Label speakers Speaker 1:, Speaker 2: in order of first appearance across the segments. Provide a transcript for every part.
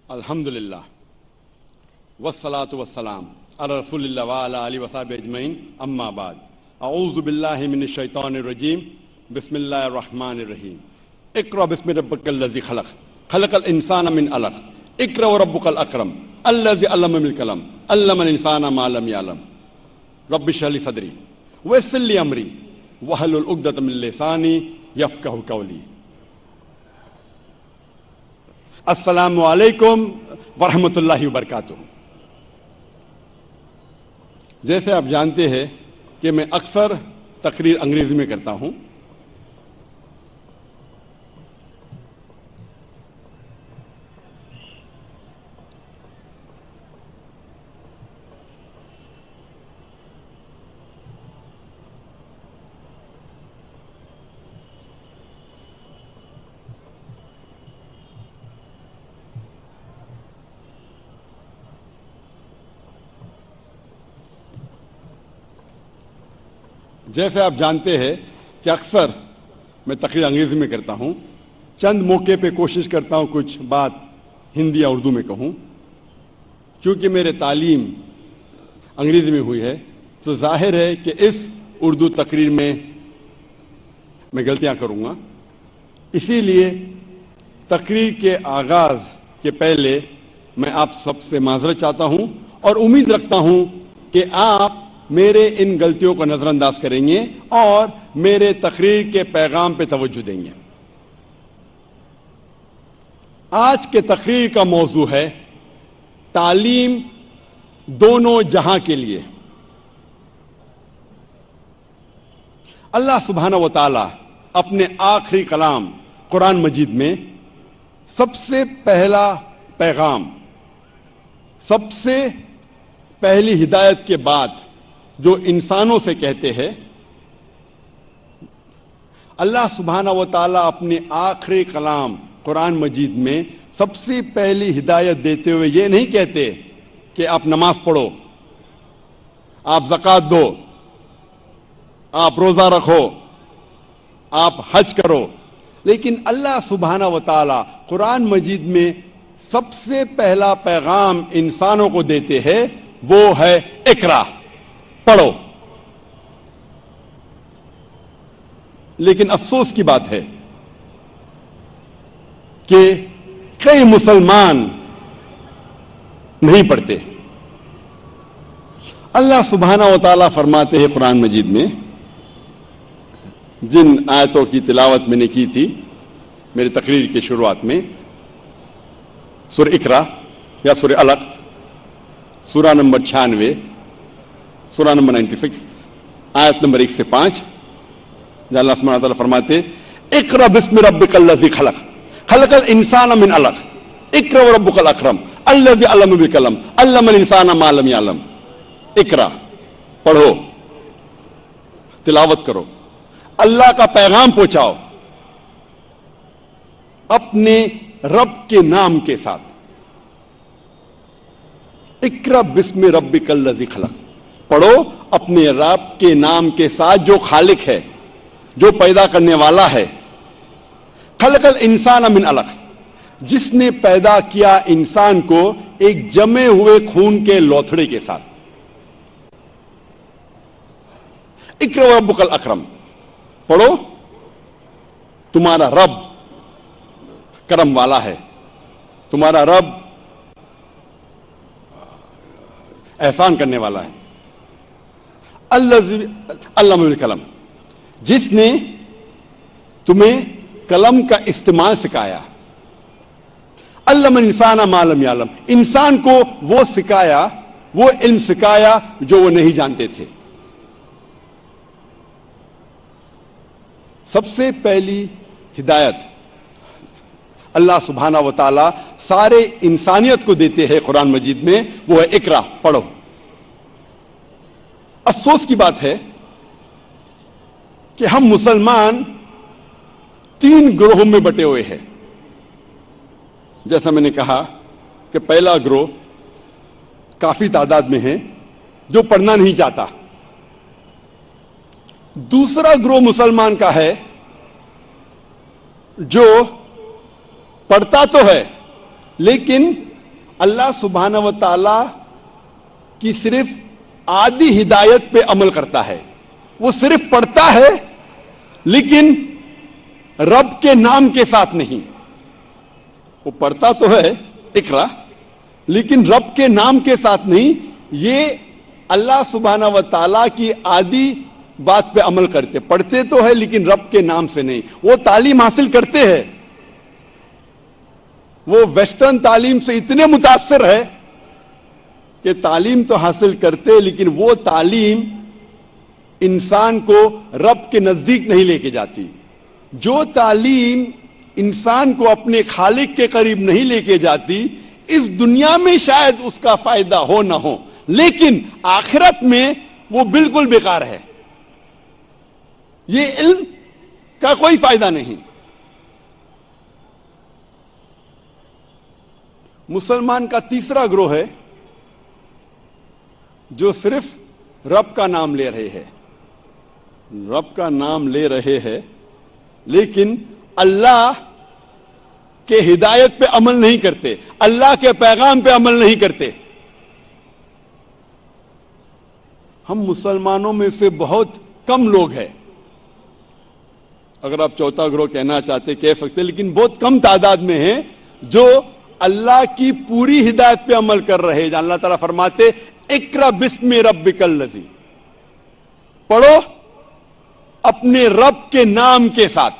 Speaker 1: अल्हम्दुलिल्लाह वस्सलातु वस्सलाम अला रसूलिल्लाह व अला आलिहि वसहबिहि अजमईन अम्मा बाद अऊज़ु बिल्लाहि मिनश शैतानिर रजीम बिस्मिल्लाहिर रहमानिर रहीम इक़रा बिस्मि रब्बिकल लज़ी खलक़ खलक़ल इंसाना मिन अलक़ इक़रा व रब्बुकल अकरम अल्लज़ी अल्लमा बिल क़लम अल्लमल इंसाना मा लम यअलम रब्बि इश्रह ली सदरी व यस्सिर ली अमरी वहलुल उक़दतम मिन लिसानी यफ़क़हू क़ौली। अस्सलामु अलैकुम वरहमतुल्लाहि वबरकातुहू। जैसे आप जानते हैं कि मैं अक्सर तकरीर अंग्रेजी में करता हूं। जैसे आप जानते हैं कि अक्सर मैं तकरीर अंग्रेजी में करता हूं। चंद मौके पे कोशिश करता हूं कुछ बात हिंदी या उर्दू में कहूं। क्योंकि मेरे तालीम अंग्रेजी में हुई है तो जाहिर है कि इस उर्दू तकरीर में मैं गलतियां करूंगा। इसीलिए तकरीर के आगाज के पहले मैं आप सबसे माजरत चाहता हूं और उम्मीद रखता हूं कि आप मेरे इन गलतियों को नजरअंदाज करेंगे और मेरे तकरीर के पैगाम पे तवज्जो देंगे। आज के तकरीर का मौजू है तालीम दोनों जहां के लिए। अल्लाह सुब्हानहू व तआला अपने आखिरी कलाम कुरान मजीद में सबसे पहला पैगाम, सबसे पहली हिदायत के बाद जो इंसानों से कहते हैं, अल्लाह सुब्हानहू व तआला अपने आखिरी कलाम कुरान मजीद में सबसे पहली हिदायत देते हुए ये नहीं कहते कि आप नमाज पढ़ो, आप ज़कात दो, आप रोजा रखो, आप हज करो। लेकिन अल्लाह सुब्हानहू व तआला कुरान मजीद में सबसे पहला पैगाम इंसानों को देते हैं, वो है इकरा, पढ़ो। लेकिन अफसोस की बात है कि कई मुसलमान नहीं पढ़ते। अल्लाह सुब्हानहू व तआला फरमाते हैं कुरान मजीद में, जिन आयतों की तिलावत मैंने की थी मेरी तकरीर की शुरुआत में, सूरह इकरा या सूरह अलक, सूरा नंबर 96, सूरा नंबर 96, आयत नंबर 1 से 5, जहाँ अल्लाह सुब्हानहू व तआला फरमाते इक़रा बिस्मि रब्बिकल लज़ी खलक़ खलक़ल इंसाना मिन अलक़ इक़रा व रब्बुकल अकरम अल्लज़ी अल्लमा बिल क़लम अल्लमल इंसाना मा लम यअलम। इक़रा, पढ़ो, तिलावत करो, अल्लाह का पैगाम पहुंचाओ अपने रब के नाम के साथ। इक़रा बिस्मि रब्बिकल लज़ी खलक़, पढ़ो अपने रब के नाम के साथ जो खालिक है, जो पैदा करने वाला है। खलक़ल इंसान मिन अलक़, जिसने पैदा किया इंसान को एक जमे हुए खून के लोथड़े के साथ। इक़रा व रब्बुकल अकरम, पढ़ो तुम्हारा रब करम वाला है, तुम्हारा रब एहसान करने वाला है। अल्लमा बिल क़लम, जिसने तुम्हें कलम का इस्तेमाल सिखाया। अल्लमल इंसाना मा लम यअलम, इंसान को वो सिखाया, वो इल्म सिखाया जो वो नहीं जानते थे। सबसे पहली हिदायत अल्लाह सुब्हानहू व तआला सारे इंसानियत को देते हैं कुरान मजीद में, वो है इकरा, पढ़ो। अफसोस की बात है कि हम मुसलमान 3 ग्रोहों में बटे हुए हैं। जैसा मैंने कहा कि पहला ग्रोह काफी तादाद में है जो पढ़ना नहीं चाहता। दूसरा ग्रोह मुसलमान का है जो पढ़ता तो है लेकिन اللہ سبحانہ و تعالی کی صرف آدھی ہدایت پہ عمل کرتا ہے. وہ صرف پڑھتا ہے لیکن رب کے نام کے ساتھ نہیں. وہ پڑھتا تو ہے اقرا لیکن رب کے نام کے ساتھ نہیں. یہ اللہ سبحانہ و تعالیٰ کی آدھی بات پہ عمل کرتے. پڑھتے تو ہے لیکن رب کے نام سے نہیں. وہ تعلیم حاصل کرتے ہیں, وہ ویسٹرن تعلیم سے اتنے متاثر ہے کہ تعلیم تو حاصل کرتے لیکن وہ تعلیم انسان کو رب کے نزدیک نہیں لے کے جاتی. جو تعلیم انسان کو اپنے خالق کے قریب نہیں لے کے جاتی, اس دنیا میں شاید اس کا فائدہ ہو نہ ہو لیکن آخرت میں وہ بالکل بیکار ہے. یہ علم کا کوئی فائدہ نہیں. مسلمان کا تیسرا گروہ ہے جو صرف رب کا نام لے رہے ہیں. رب کا نام لے رہے ہیں لیکن اللہ کے ہدایت پہ عمل نہیں کرتے, اللہ کے پیغام پہ عمل نہیں کرتے. ہم مسلمانوں میں سے بہت کم لوگ ہیں, اگر آپ چوتھا گروہ کہنا چاہتے کہہ سکتے, لیکن بہت کم تعداد میں ہیں جو اللہ کی پوری ہدایت پہ عمل کر رہے ہیں. اللہ تعالیٰ فرماتے اقرا بسم ربک الذی, پڑھو اپنے رب کے نام کے ساتھ.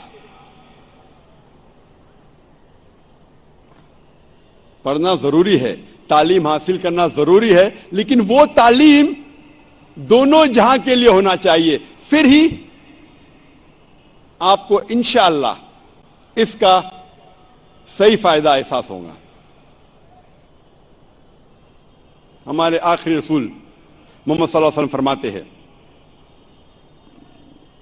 Speaker 1: پڑھنا ضروری ہے, تعلیم حاصل کرنا ضروری ہے, لیکن وہ تعلیم دونوں جہاں کے لیے ہونا چاہیے. پھر ہی آپ کو انشاءاللہ اس کا صحیح فائدہ احساس ہوگا. ہمارے آخری رسول محمد صلی اللہ علیہ وسلم فرماتے ہیں,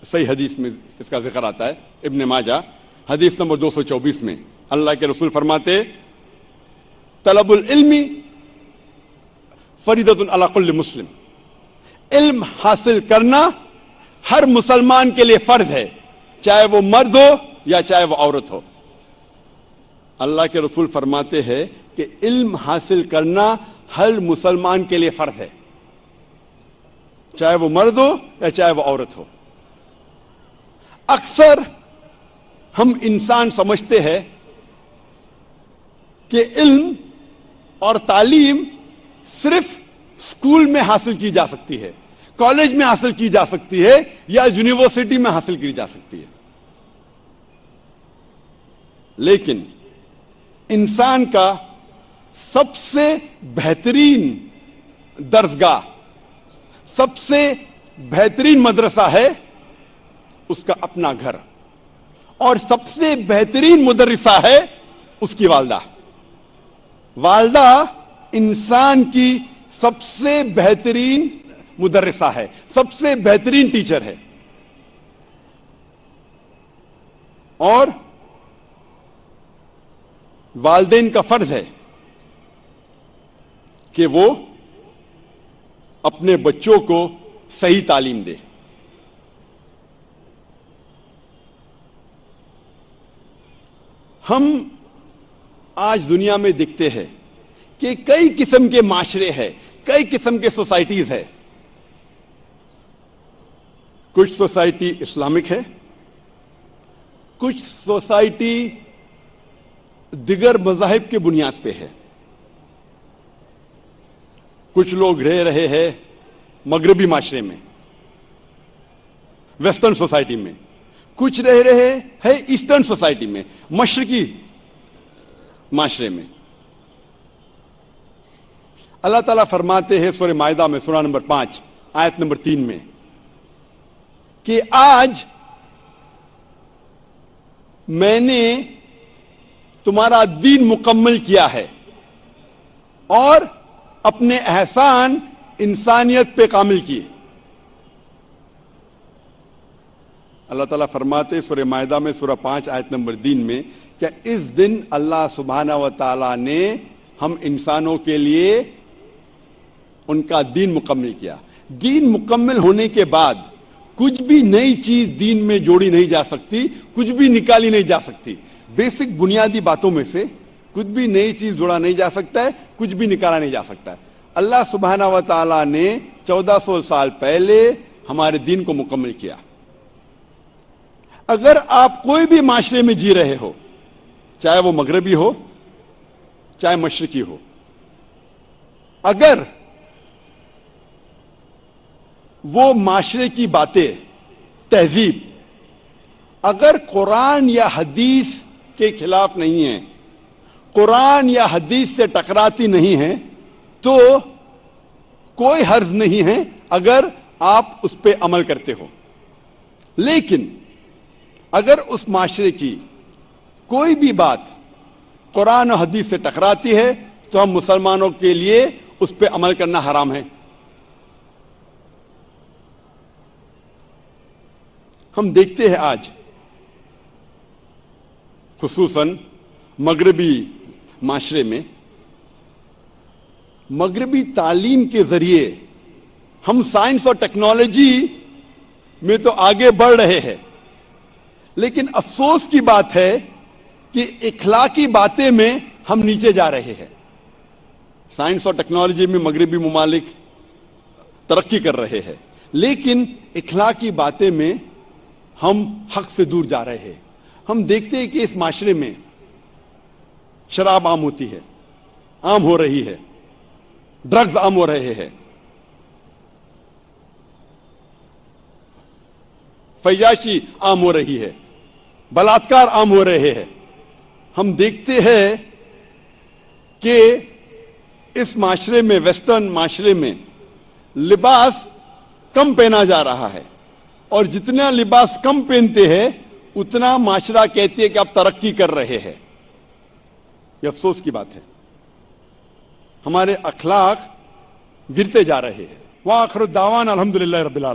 Speaker 1: صحیح حدیث میں اس کا ذکر آتا ہے, ابن ماجہ حدیث نمبر 224 میں اللہ کے رسول فرماتے طلب العلم فریضۃ علی کل مسلم, علم حاصل کرنا ہر مسلمان کے لیے فرض ہے, چاہے وہ مرد ہو یا چاہے وہ عورت ہو. اللہ کے رسول فرماتے ہیں کہ علم حاصل کرنا ہر مسلمان کے لیے فرض ہے, چاہے وہ مرد ہو یا چاہے وہ عورت ہو. اکثر ہم انسان سمجھتے ہیں کہ علم اور تعلیم صرف اسکول میں حاصل کی جا سکتی ہے, کالج میں حاصل کی جا سکتی ہے یا یونیورسٹی میں حاصل کی جا سکتی ہے. لیکن انسان کا سب سے بہترین درسگاہ, سب سے بہترین مدرسہ ہے اس کا اپنا گھر, اور سب سے بہترین مدرسہ ہے اس کی والدہ. والدہ انسان کی سب سے بہترین مدرسہ ہے, سب سے بہترین ٹیچر ہے. اور والدین کا فرض ہے کہ وہ اپنے بچوں کو صحیح تعلیم دے. ہم آج دنیا میں دیکھتے ہیں کہ کئی قسم کے معاشرے ہیں, کئی قسم کے سوسائٹیز ہے. کچھ سوسائٹی اسلامک ہے, کچھ سوسائٹی دیگر مذاہب کے بنیاد پہ ہے. کچھ لوگ رہ رہے ہیں مغربی معاشرے میں, ویسٹرن سوسائٹی میں, کچھ رہ رہے ہیں ایسٹرن سوسائٹی میں, مشرقی معاشرے میں. اللہ تعالیٰ فرماتے ہیں سورہ مائدہ میں سورہ نمبر 5 آیت نمبر 3 میں کہ آج میں نے تمہارا دین مکمل کیا ہے اور اپنے احسان انسانیت پہ کامل کیے. اللہ تعالیٰ فرماتے سورہ مائدہ میں سورہ 5 آیت نمبر 3 میں کہ اس دن اللہ سبحانہ و تعالیٰ نے ہم انسانوں کے لیے ان کا دین مکمل کیا. دین مکمل ہونے کے بعد کچھ بھی نئی چیز دین میں جوڑی نہیں جا سکتی, کچھ بھی نکالی نہیں جا سکتی. بیسک بنیادی باتوں میں سے कुछ भी नई चीज जोड़ा नहीं जा सकता है, कुछ भी निकाला नहीं जा सकता है। अल्लाह सुब्हाना व तआला ने 1400 साल पहले हमारे दीन को मुकम्मल किया। अगर आप कोई भी माशरे में जी रहे हो, चाहे वो मगरबी हो चाहे मशरकी हो, अगर वो माशरे की बातें, तहजीब अगर कुरान या हदीस के खिलाफ नहीं है, कुरान या हदीस से टकराती नहीं है, तो कोई हर्ज नहीं है अगर आप उस पर अमल करते हो। लेकिन अगर उस माशरे की कोई भी बात कुरान और हदीस से टकराती है तो हम मुसलमानों के लिए उस पर अमल करना हराम है। हम देखते हैं आज खुसूसन मगरबी माशरे में, मगरबी तालीम के जरिए हम साइंस और टेक्नोलॉजी में तो आगे बढ़ रहे हैं, लेकिन अफसोस की बात है कि इखलाकी बातें में हम नीचे जा रहे हैं। साइंस और टेक्नोलॉजी में मगरबी मुमालिक तरक्की कर रहे हैं, लेकिन इखलाकी बातें में हम हक से दूर जा रहे हैं। हम देखते हैं कि इस माशरे में शराब आम होती है, आम हो रही है, ड्रग्स आम हो रहे हैं, फैयाशी आम हो रही है, बलात्कार आम हो रहे हैं। हम देखते हैं कि इस माशरे में, वेस्टर्न माशरे में लिबास कम पहना जा रहा है, और जितना लिबास कम पहनते हैं उतना माशरा कहती है कि आप तरक्की कर रहे हैं। यह अफसोस की बात है, हमारे अखलाक गिरते जा रहे हैं। व आखिर दावाना अल्हम्दुलिल्लाहि रब्बिल आलमीन।